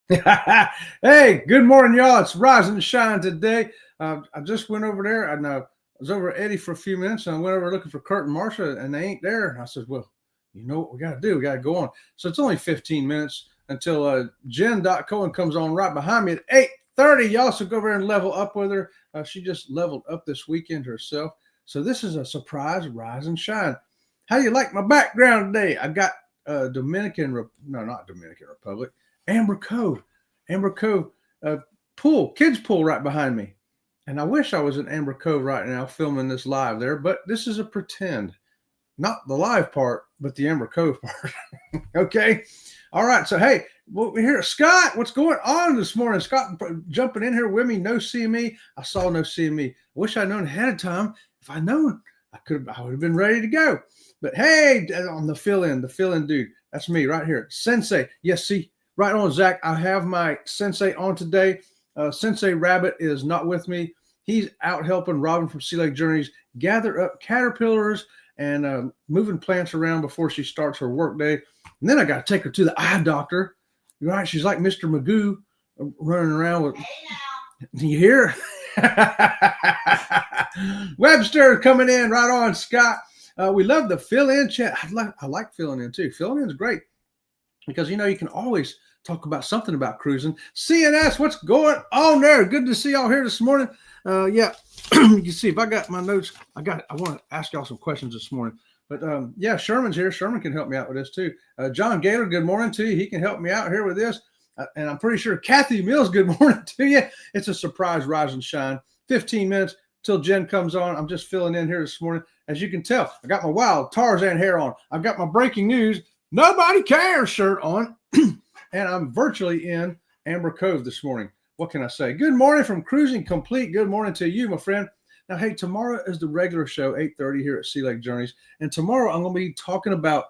Hey, good morning, y'all. It's Rise and Shine today. I just went over there and I was over at Eddie for a few minutes and I went over looking for Kurt and Marsha and they ain't there. And I said, well, you know what we got to do? We got to go on. So it's only 15 minutes until Jen.Cohen comes on right behind me at 8:30. Y'all, so go over there and level up with her. She just leveled up this weekend herself. So this is a surprise Rise and Shine. How you like my background today? I got not Dominican Republic. Amber Cove pool, kids pool right behind me. And I wish I was in Amber Cove right now filming this live there, but this is a pretend. Not the live part, but the Amber Cove part. Okay. All right. So, hey, we're here. Scott, what's going on this morning? Scott jumping in here with me. No CME. I saw no CME. I wish I'd known ahead of time. If I'd known, I would have been ready to go. But hey, on the fill-in dude, that's me right here. Sensei. Yes, see. Right on, Zach. I have my sensei on today. Sensei Rabbit is not with me. He's out helping Robin from Sea Lake Journeys gather up caterpillars and moving plants around before she starts her work day. And then I got to take her to the eye doctor. Right? She's like Mr. Magoo running around with. You hear? Webster coming in right on, Scott. We love the fill-in chat. I like filling in too. Filling in is great because you can always talk about something about cruising. CNS, what's going on there? Good to see y'all here this morning. Yeah, you can see if I got my notes. I want to ask y'all some questions this morning. But yeah, Sherman's here. Sherman can help me out with this too. John Gailor, good morning to you. He can help me out here with this. And I'm pretty sure Kathy Mills, good morning to you. It's a surprise Rise and Shine. 15 minutes till Jen comes on. I'm just filling in here this morning. As you can tell, I got my wild Tarzan hair on. I've got my breaking news, nobody cares shirt on. And I'm virtually in Amber Cove this morning. What can I say? Good morning from Cruising Complete. Good morning to you, my friend. Now, hey, tomorrow is the regular show, 8:30 here at Sea Lake Journeys. And tomorrow I'm going to be talking about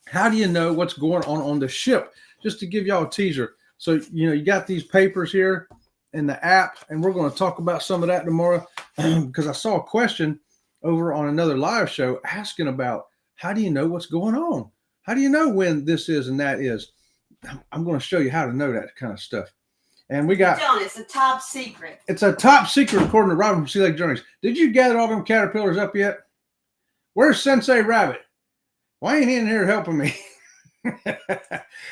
how do you know what's going on the ship, just to give y'all a teaser. So, you got these papers here in the app, and we're going to talk about some of that tomorrow because I saw a question over on another live show asking about how do you know what's going on? How do you know when this is and that is? I'm going to show you how to know that kind of stuff. And we got... John, it's a top secret. It's a top secret according to Robin from Sea Lake Journeys. Did you gather all them caterpillars up yet? Where's Sensei Rabbit? Why ain't he in here helping me?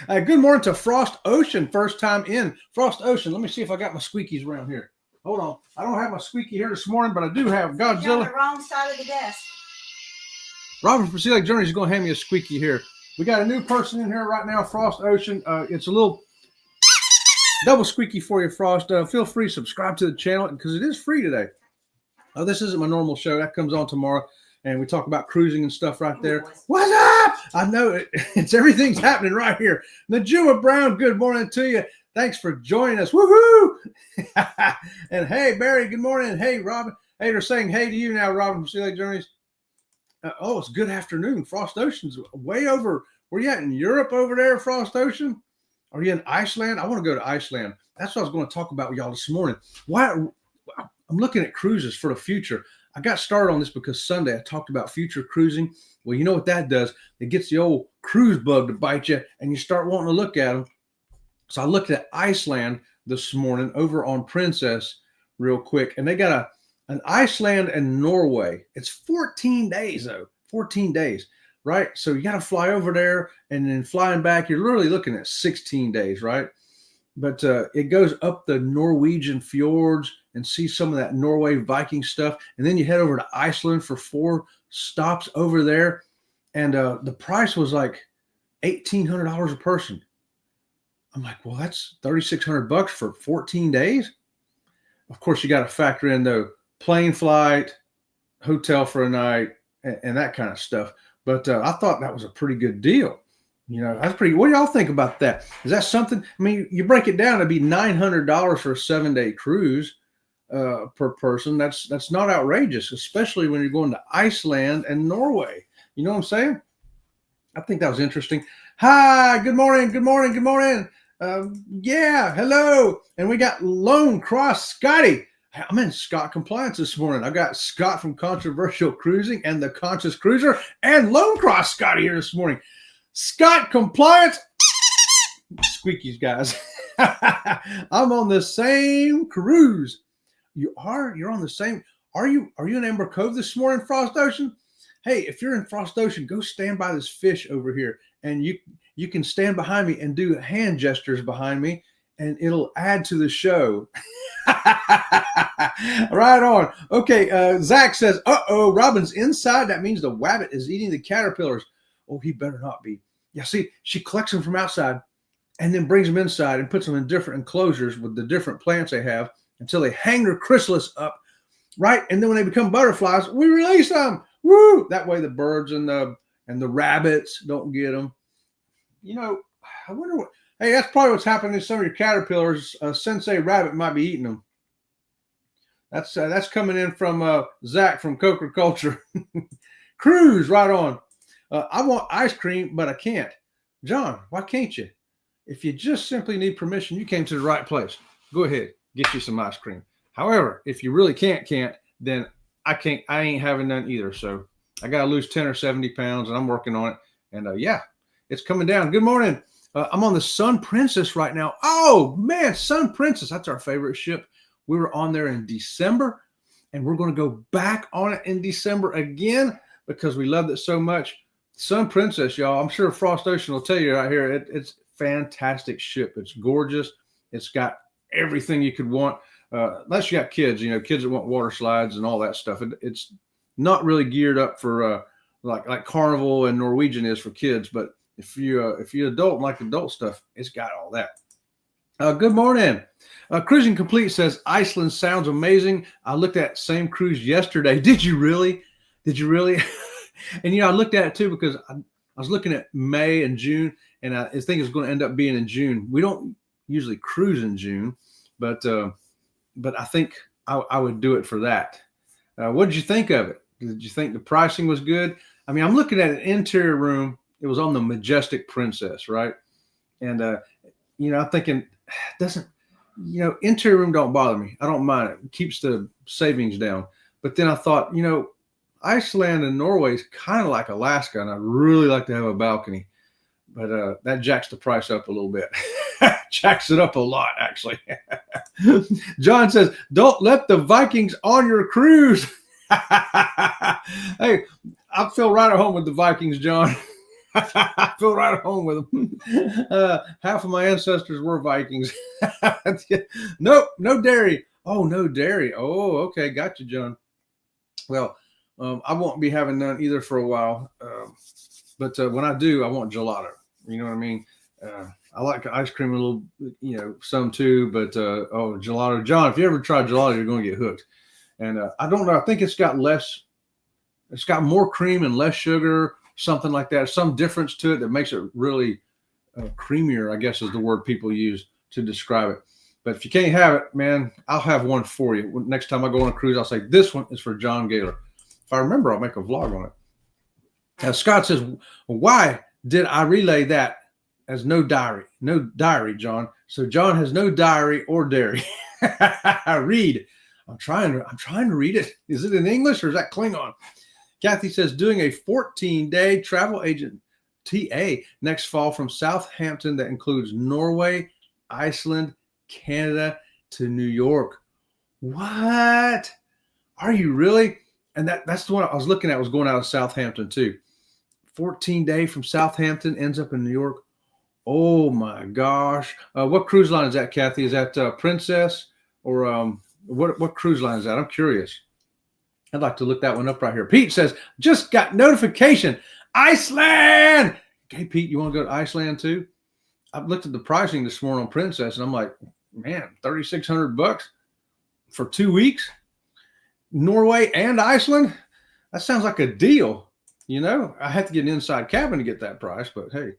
Good morning to Frost Ocean. First time in. Frost Ocean. Let me see if I got my squeakies around here. Hold on. I don't have my squeaky here this morning, but I do have Godzilla. You're on the wrong side of the desk. Robin from Sea Lake Journeys is going to hand me a squeaky here. We got a new person in here right now, Frost Ocean. It's a little double squeaky for you, Frost. Feel free to subscribe to the channel because it is free today. This isn't my normal show. That comes on tomorrow, and we talk about cruising and stuff right there. What's up? I know it. It's everything's happening right here. Najuma Brown, good morning to you. Thanks for joining us. Woohoo! And hey, Barry, good morning. Hey, Robin. Hey, they're saying hey to you now, Robin from Sea Lake Journeys. It's good afternoon. Frost Ocean's way over. Where you at in Europe over there, Frost Ocean? Are you in Iceland? I want to go to Iceland. That's what I was going to talk about with y'all this morning. I'm looking at cruises for the future. I got started on this because Sunday I talked about future cruising. Well, you know what that does? It gets the old cruise bug to bite you, and you start wanting to look at them. So I looked at Iceland this morning over on Princess real quick, and they got an Iceland and Norway. It's 14 days, though. 14 days, right? So you got to fly over there, and then flying back, you're literally looking at 16 days, right? But it goes up the Norwegian fjords and see some of that Norway Viking stuff. And then you head over to Iceland for 4 stops over there. And the price was like $1,800 a person. I'm like, well, that's $3,600 for 14 days. Of course, you got to factor in though plane flight, hotel for a night, and that kind of stuff. But I thought that was a pretty good deal. That's pretty. What do y'all think about that? Is that something? I mean, you break it down, it'd be $900 for a 7-day cruise per person. That's not outrageous, especially when you're going to Iceland and Norway. You know what I'm saying? I think that was interesting. Hi, good morning, good morning, good morning. Yeah, hello. And we got Lone Cross Scotty. I'm in Scott Compliance this morning. I got Scott from Controversial Cruising and the Conscious Cruiser and Lone Cross Scotty here this morning. Scott Compliance. Squeakies, guys. I'm on the same cruise. You are? You're on the same. Are you in Amber Cove this morning, Frost Ocean? Hey, if you're in Frost Ocean, go stand by this fish over here, and you can stand behind me and do hand gestures behind me, and it'll add to the show. Right on. Okay, Zach says, uh-oh, Robin's inside. That means the wabbit is eating the caterpillars. Oh, he better not be. Yeah, see, she collects them from outside and then brings them inside and puts them in different enclosures with the different plants they have until they hang their chrysalis up, right? And then when they become butterflies, we release them. Woo! That way the birds and the rabbits don't get them. You know, I wonder what. Hey, that's probably what's happening to some of your caterpillars. Sensei Rabbit might be eating them. That's coming in from Zach from Coker Culture. Cruise, right on. I want ice cream, but I can't. John, why can't you? If you just simply need permission, you came to the right place. Go ahead, get you some ice cream. However, if you really can't, then I can't. I ain't having none either. So I got to lose 10 or 70 pounds, and I'm working on it. And yeah, it's coming down. Good morning. I'm on the Sun Princess right now. Oh, man, Sun Princess. That's our favorite ship. We were on there in December, and we're going to go back on it in December again because we loved it so much. Sun Princess, y'all. I'm sure Frost Ocean will tell you right here. It's fantastic ship. It's gorgeous. It's got everything you could want. Unless you got kids, kids that want water slides and all that stuff. It's not really geared up for like Carnival and Norwegian is for kids, but if you're adult and like adult stuff, it's got all that. Good morning. Cruising Complete says Iceland sounds amazing. I looked at same cruise yesterday. Did you really? And I looked at it too because I was looking at May and June, and I think it's going to end up being in June. We don't usually cruise in June, but I think I would do it for that. What did you think of it? Did you think the pricing was good? I mean, I'm looking at an interior room. It was on the Majestic Princess, right? And I'm thinking, interior room don't bother me. I don't mind it. It keeps the savings down. But then I thought, Iceland and Norway is kind of like Alaska, and I'd really like to have a balcony. But that jacks the price up a little bit. Jacks it up a lot, actually. John says, don't let the Vikings on your cruise. Hey, I feel right at home with the Vikings, John. I feel right at home with them. Half of my ancestors were Vikings. Nope, no dairy. Oh, no dairy. Oh, okay. Got you, John. Well, I won't be having none either for a while. But when I do, I want gelato. You know what I mean? I like ice cream a little, some too. But, gelato. John, if you ever try gelato, you're going to get hooked. And I don't know. I think it's got more cream and less sugar, something like that. Some difference to it that makes it really creamier, I guess is the word people use to describe it. But if you can't have it, man, I'll have one for you. Next time I go on a cruise, I'll say, this one is for John Gailor. If I remember, I'll make a vlog on it. Scott says, why did I relay that as no diary? No diary, John. So John has no diary or dairy. Read. I'm trying to read it. Is it in English or is that Klingon? Kathy says, doing a 14-day travel agent TA next fall from Southampton that includes Norway, Iceland, Canada to New York. What? Are you really? And that's the one I was looking at was going out of Southampton too. 14-day from Southampton ends up in New York. Oh my gosh. What cruise line is that, Kathy? Is that Princess or what cruise line is that? I'm curious. I'd like to look that one up right here. Pete says, just got notification. Iceland. Okay, Pete, you want to go to Iceland too? I've looked at the pricing this morning on Princess, and I'm like, man, $3,600 for 2 weeks? Norway and Iceland? That sounds like a deal. I have to get an inside cabin to get that price, but hey.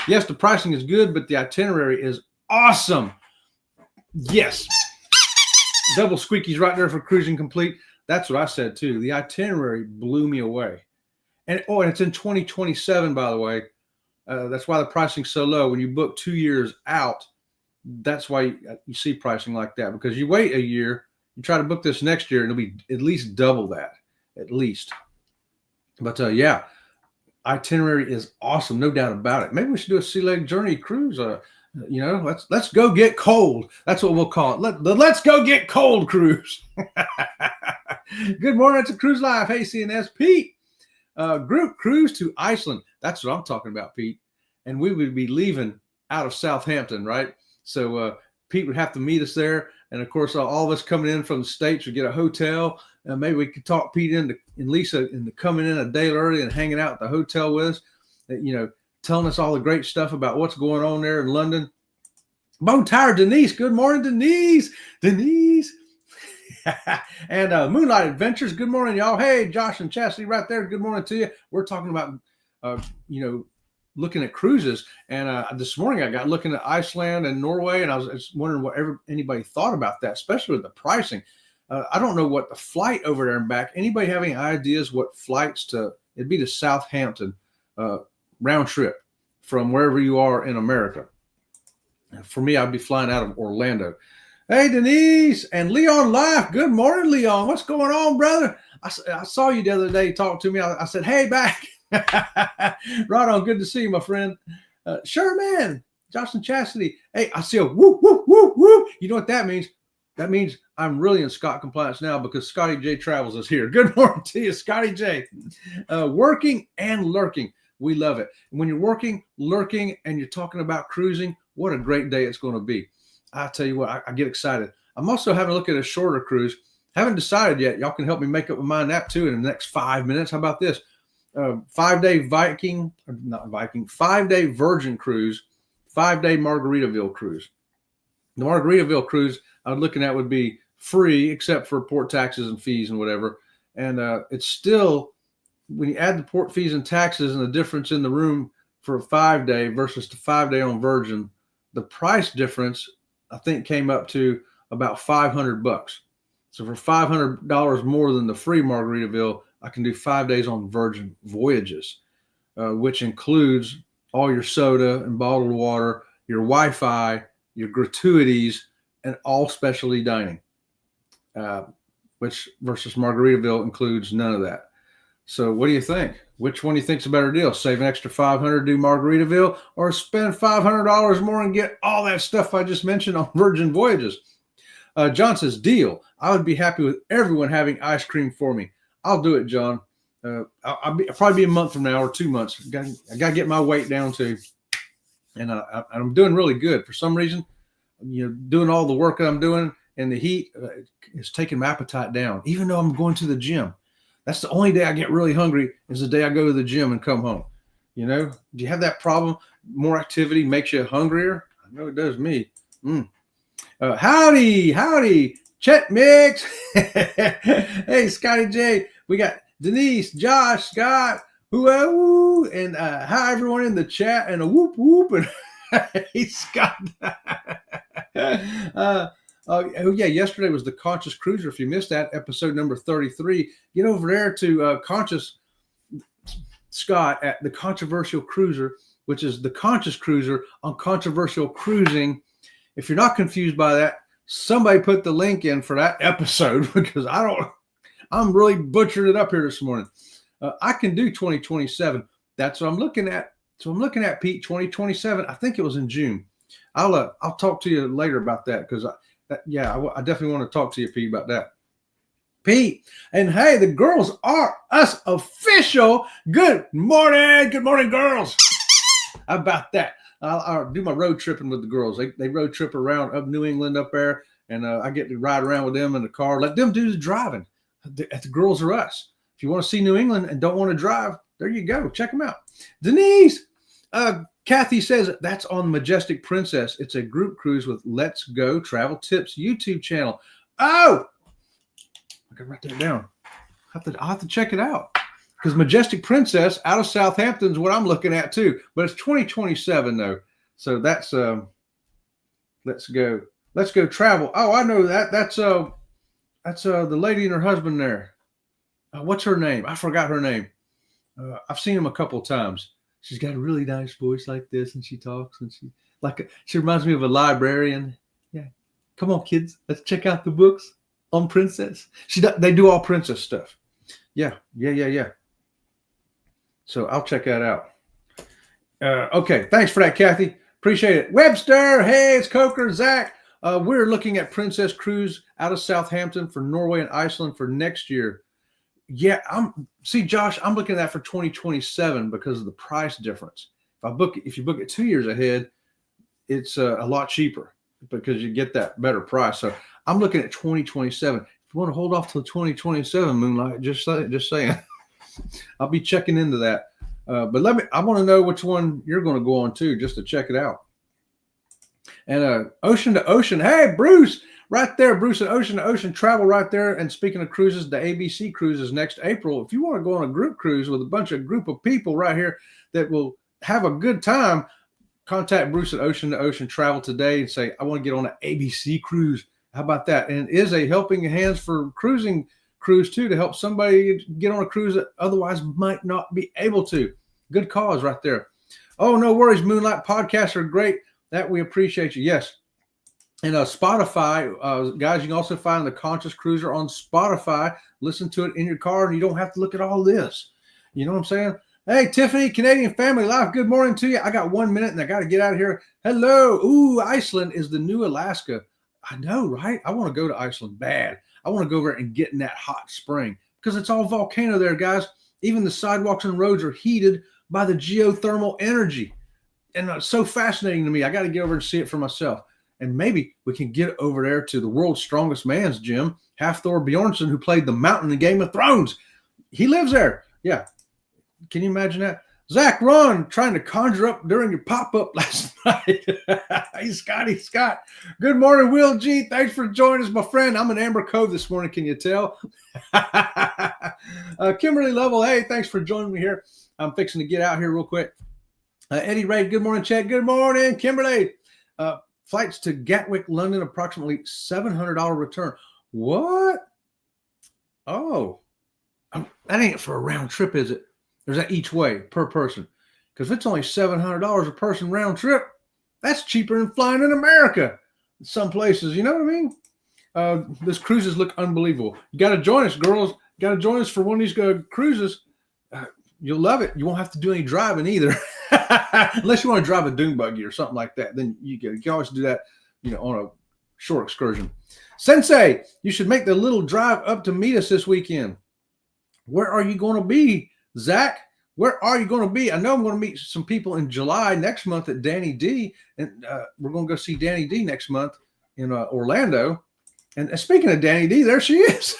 Yes, the pricing is good, but the itinerary is awesome. Yes. Double squeakies right there for Cruising Complete. That's what I said too. The itinerary blew me away. And it's in 2027, by the way. That's why the pricing's so low. When you book 2 years out, that's why you see pricing like that. Because you wait a year, you try to book this next year, and it'll be at least double that, at least. But yeah, itinerary is awesome, no doubt about it. Maybe we should do a Sea Lake Journey cruise Let's go get cold. That's what we'll call it. Let's go get cold cruise. Good morning. It's a Cruise Life. Hey, CNS Pete. Group cruise to Iceland. That's what I'm talking about, Pete. And we would be leaving out of Southampton, right? So Pete would have to meet us there. And of course, all of us coming in from the States would get a hotel. Maybe we could talk Pete and Lisa into coming in a day early and hanging out at the hotel with us. Telling us all the great stuff about what's going on there in London. Bone Tired Denise. Good morning, Denise. And Moonlight Adventures. Good morning, y'all. Hey, Josh and Chastity right there. Good morning to you. We're talking about, looking at cruises. And this morning I got looking at Iceland and Norway, and I was just wondering what anybody thought about that, especially with the pricing. I don't know what the flight over there and back. Anybody have any ideas what flights it'd be to Southampton, round trip from wherever you are in America. For me, I'd be flying out of Orlando. Hey, Denise and Leon Life. Good morning, Leon. What's going on, brother? I saw you the other day talk to me. I said, hey, back. Right on. Good to see you, my friend. Sure, man. Josh and Chastity. Hey, I see a whoop, whoop, whoop, whoop. You know what that means? That means I'm really in Scott compliance now because Scotty J Travels is here. Good morning to you, Scotty J. Working and lurking. We love it. When you're working, lurking, and you're talking about cruising, what a great day it's going to be. I tell you what, I get excited. I'm also having a look at a shorter cruise. Haven't decided yet. Y'all can help me make up my mind that too in the next 5 minutes. How about this? 5-day 5-day Virgin cruise, 5-day Margaritaville cruise. The Margaritaville cruise I'm looking at would be free except for port taxes and fees and whatever. And it's still, when you add the port fees and taxes and the difference in the room for a 5-day versus the 5-day on Virgin, the price difference I think came up to about $500. So for $500 more than the free Margaritaville, I can do 5 days on Virgin Voyages, which includes all your soda and bottled water, your Wi-Fi, your gratuities, and all specialty dining, which versus Margaritaville includes none of that. So what do you think? Which one do you think's a better deal? Save an extra $500, do Margaritaville, or spend $500 more and get all that stuff I just mentioned on Virgin Voyages? John says, deal. I would be happy with everyone having ice cream for me. I'll do it, John. I'll probably be a month from now or 2 months. I got to get my weight down too. And I'm doing really good. For some reason, doing all the work that I'm doing and the heat is taking my appetite down, even though I'm going to the gym. That's the only day I get really hungry is the day I go to the gym and come home. Do you have that problem? More activity makes you hungrier? I know it does me. Howdy, Chet Mix. Hey, Scotty J. We got Denise, Josh, Scott, whoa, and hi everyone in the chat and a whoop whoop and hey Scott. Yesterday was the Conscious Cruiser. If you missed that, episode number 33, get over there to Conscious Scott at the Controversial Cruiser, which is the Conscious Cruiser on controversial cruising. If you're not confused by that, somebody put the link in for that episode because I'm really butchered it up here this morning. I can do 2027. That's what I'm looking at. So I'm looking at Pete 2027. I think it was in June. I'll talk to you later about that because I definitely want to talk to you, Pete, about that. Pete, and hey, the girls are us official. Good morning, girls. How about that? I'll do my road tripping with the girls. They road trip around up New England up there, and I get to ride around with them in the car. Let them do the driving. The girls are us. If you want to see New England and don't want to drive, there you go. Check them out. Denise, Kathy says that's on Majestic Princess. It's a group cruise with Let's Go Travel Tips YouTube channel. Oh, I can write that down. I'll have to check it out because Majestic Princess out of Southampton is what I'm looking at too. But it's 2027 though, so that's Let's Go Travel. Oh, I know that. That's the lady and her husband there. What's her name? I forgot her name. I've seen him a couple of times. She's got a really nice voice like this, and she talks, and she reminds me of a librarian. Yeah, come on, kids, let's check out the books on Princess. They do all princess stuff. Yeah. So I'll check that out. Okay, thanks for that, Kathy. Appreciate it. Webster, hey, it's Coker, Zach. We're looking at Princess Cruise out of Southampton for Norway and Iceland for next year. Yeah, Josh, I'm looking at that for 2027 because of the price difference. If you book it 2 years ahead, it's a lot cheaper because you get that better price. So I'm looking at 2027. If you want to hold off till 2027, Moonlight, just saying. I'll be checking into that. But I want to know which one you're going to go on to just to check it out. And Ocean to Ocean. Hey, Bruce, right there. Bruce at Ocean to Ocean travel right there. And speaking of cruises, the ABC cruises next April. If you want to go on a group cruise with a group of people right here that will have a good time, contact Bruce at Ocean to Ocean Travel today and say, I want to get on an ABC cruise. How about that? And it is a helping hands for cruising cruise too, to help somebody get on a cruise that otherwise might not be able to. Good cause right there. Oh, no worries. Moonlight podcasts are great. That we appreciate you. Yes. And Spotify, guys, you can also find the Conscious Cruiser on Spotify. Listen to it in your car and you don't have to look at all this. You know what I'm saying? Hey, Tiffany, Canadian Family Life. Good morning to you. I got 1 minute and I got to get out of here. Hello. Ooh, Iceland is the new Alaska. I know, right? I want to go to Iceland bad. I want to go over and get in that hot spring because it's all volcano there, guys. Even the sidewalks and roads are heated by the geothermal energy. And it's so fascinating to me. I got to get over and see it for myself. And maybe we can get over there to the world's strongest man's gym, Hafthor Bjornsson, who played the Mountain in Game of Thrones. He lives there. Yeah. Can you imagine that? Zach, Ron, trying to conjure up during your pop-up last night. Hey, Scott. Good morning, Will G. Thanks for joining us, my friend. I'm in Amber Cove this morning. Can you tell? Kimberly Lovell, hey, thanks for joining me here. I'm fixing to get out here real quick. Eddie Ray, good morning, Chad. Good morning, Kimberly. Flights to Gatwick, London, approximately $700 return. What? Oh, that ain't for a round trip, is it? Or is that each way per person? Because if it's only $700 a person round trip, that's cheaper than flying in America. In some places, you know what I mean? This cruises look unbelievable. You got to join us, girls. You got to join us for one of these cruises. You'll love it. You won't have to do any driving either. Unless you want to drive a dune buggy or something like that. Then you can always do that, on a short excursion. Sensei, you should make the little drive up to meet us this weekend. Where are you going to be, Zach? Where are you going to be? I know I'm going to meet some people in July next month at Danny D. And we're going to go see Danny D next month in Orlando. And speaking of Danny D, there she is.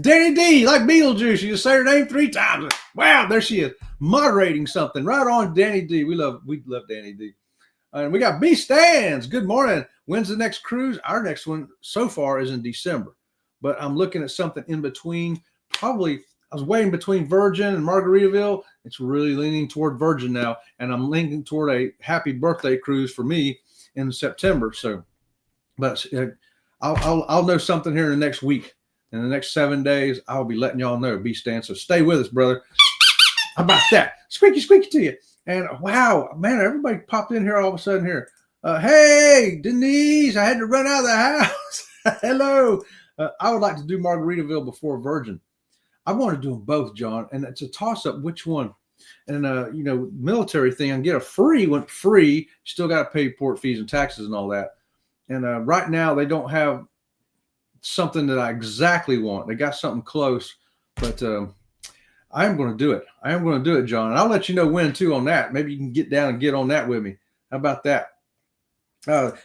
Danny D, like Beetlejuice. You just say her name 3 times. Wow, there she is. Moderating something. Right on, Danny D. We love Danny D. And we got B Stands. Good morning. When's the next cruise? Our next one so far is in December. But I'm looking at something in between. Probably, I was waiting between Virgin and Margaritaville. It's really leaning toward Virgin now. And I'm leaning toward a happy birthday cruise for me in September. So, but I'll know something here in the next week. In the next 7 days, I'll be letting y'all know. B Stan. So stay with us, brother. How about that? Squeaky to you. And wow, man, everybody popped in here all of a sudden here. Hey, Denise, I had to run out of the house. Hello. I would like to do Margaritaville before Virgin. I want to do them both, John. And it's a toss-up which one. And, military thing, I can get a free one free. Still got to pay port fees and taxes and all that. And right now they don't have something that I exactly want. They got something close, but I am going to do it. I am going to do it, John. And I'll let you know when too on that. Maybe you can get down and get on that with me. How about that?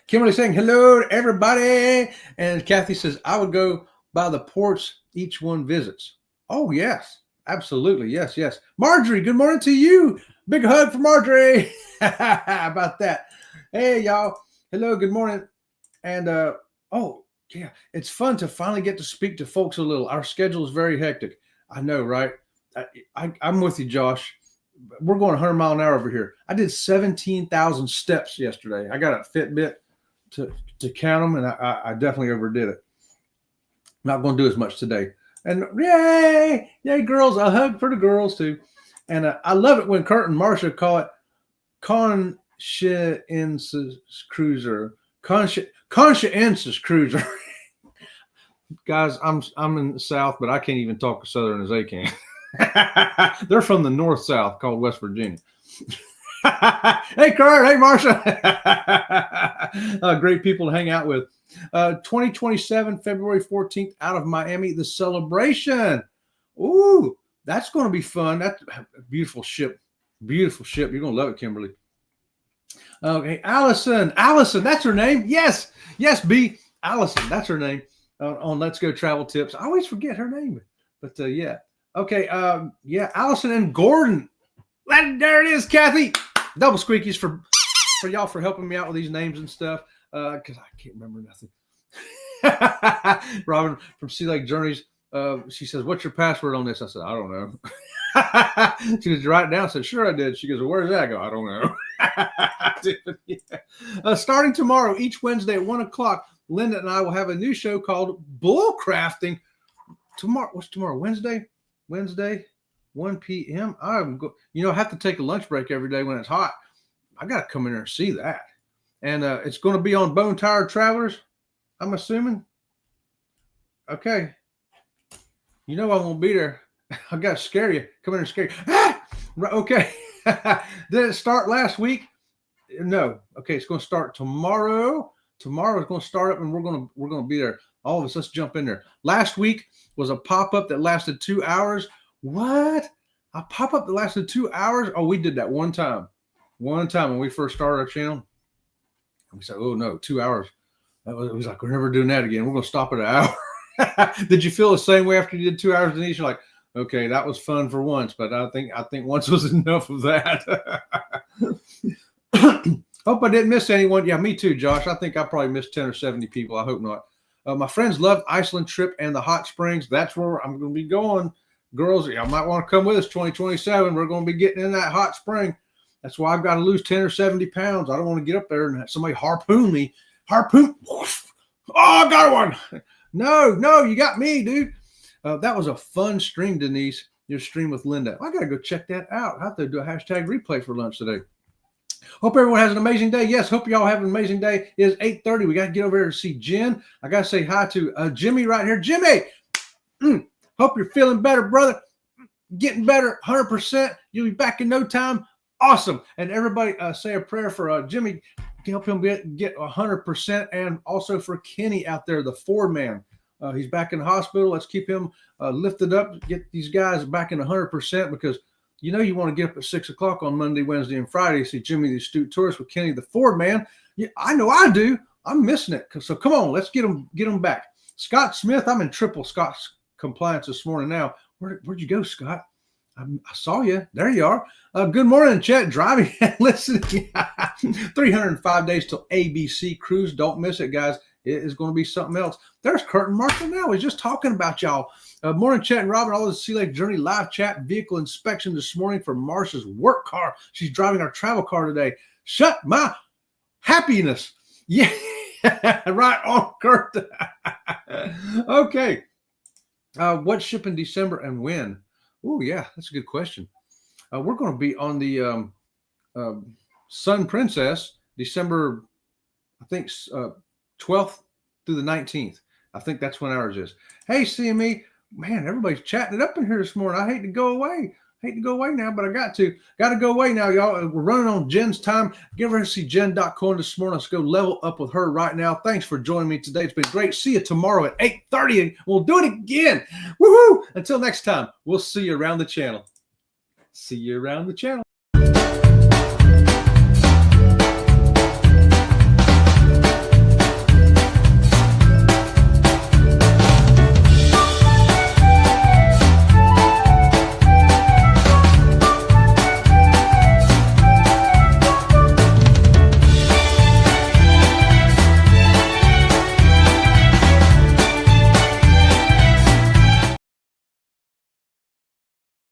Kimberly saying hello to everybody. And Kathy says, I would go by the ports each one visits. Oh, yes. Absolutely. Yes. Marjorie, good morning to you. Big hug for Marjorie. How about that? Hey, y'all. Hello. Good morning. And, yeah, it's fun to finally get to speak to folks a little. Our schedule is very hectic. I know, right? I'm with you, Josh. We're going 100 mile an hour over here. I did 17,000 steps yesterday. I got a Fitbit to count them, and I definitely overdid it. Not going to do as much today. And yay, girls! A hug for the girls too. And I love it when Kurt and Marcia call it conscientious cruiser. Conscientious cruiser. Guys, I'm in the South, but I can't even talk as Southern as they can. They're from the North South, called West Virginia. Hey, Kurt. Hey, Marsha. Great people to hang out with. 2027, February 14th, out of Miami, the celebration. Ooh, that's going to be fun. That's a beautiful ship. Beautiful ship. You're going to love it, Kimberly. Okay, Allison. Allison, that's her name. Yes. Yes, B. Allison, that's her name. On Let's Go Travel Tips. I always forget her name. But yeah. Okay. Yeah, Allison and Gordon. There it is, Kathy. Double squeakies for y'all for helping me out with these names and stuff. Because I can't remember nothing. Robin from Sea Lake Journeys. She says, "What's your password on this?" I said, "I don't know." She goes, "You write it down." I said, "Sure, I did." She goes, "Well, where's that?" I go, "I don't know." Starting tomorrow, each Wednesday at 1 o'clock, Linda and I will have a new show called Bull Crafting. Tomorrow, what's tomorrow? Wednesday, 1 p.m. I have to take a lunch break every day when it's hot. I got to come in there and see that. And it's going to be on Bone Tired Travelers, I'm assuming. Okay. You know I won't be there. I got to scare you. Come in and scare you. Ah! Right, okay. Did it start last week? No. Okay, it's going to start tomorrow. Tomorrow is going to start up, and we're going to be there. All of us, let's jump in there. Last week was a pop-up that lasted 2 hours. What? A pop-up that lasted 2 hours? Oh, we did that one time. One time when we first started our channel. We said, oh, no, 2 hours. It was like, we're never doing that again. We're going to stop at an hour. Did you feel the same way after you did 2 hours, Denise? You're like, okay, that was fun for once, but I think once was enough of that. Hope I didn't miss anyone. Yeah, me too, Josh. I think I probably missed 10 or 70 people. I hope not. My friends love Iceland trip and the hot springs. That's where I'm going to be going. Girls, I might want to come with us 2027. We're going to be getting in that hot spring. That's why I've got to lose 10 or 70 pounds. I don't want to get up there and have somebody harpoon me. Harpoon. Oh, I got one. No, you got me, dude. That was a fun stream, Denise. Your stream with Linda. I got to go check that out. I have to do a hashtag replay for lunch today. Hope everyone has an amazing day. Yes, hope y'all have an amazing day. It is 8:30. We got to get over here to see Jen. I got to say hi to Jimmy right here. Jimmy, hope you're feeling better, brother. Getting better, 100%. You'll be back in no time. Awesome. And everybody say a prayer for Jimmy. Help him get 100%. And also for Kenny out there, the Ford man. He's back in the hospital. Let's keep him lifted up. Get these guys back in 100% because you know you want to get up at 6 o'clock on Monday, Wednesday, and Friday. See Jimmy the Astute Tourist with Kenny the Ford man. Yeah, I know I do. I'm missing it. So come on, let's get them back. Scott Smith, I'm in triple Scott's compliance this morning now. Where'd you go, Scott? I saw you. There you are. Good morning, Chet. Driving and listening. 305 days till ABC cruise. Don't miss it, guys. It is going to be something else. There's Curtin Marshall now. He's just talking about y'all. Morning, Chet and Robin. All the Sea Lake Journey live chat vehicle inspection this morning for Marsha's work car. She's driving our travel car today. Shut my happiness. Yeah, right on, Kurt. Okay. What ship in December and when? Oh, yeah, that's a good question. We're going to be on the Sun Princess, December, I think, 12th through the 19th. I think that's when ours is. Hey, CME, man, everybody's chatting it up in here this morning. I hate to go away. Now, but I got to go away now, y'all. We're running on Jen's time. Give her to see Jen.coin this morning. Let's go level up with her right now. Thanks for joining me today. It's been great. See you tomorrow at 8:30. We'll do it again. Woohoo! Until next time, we'll see you around the channel.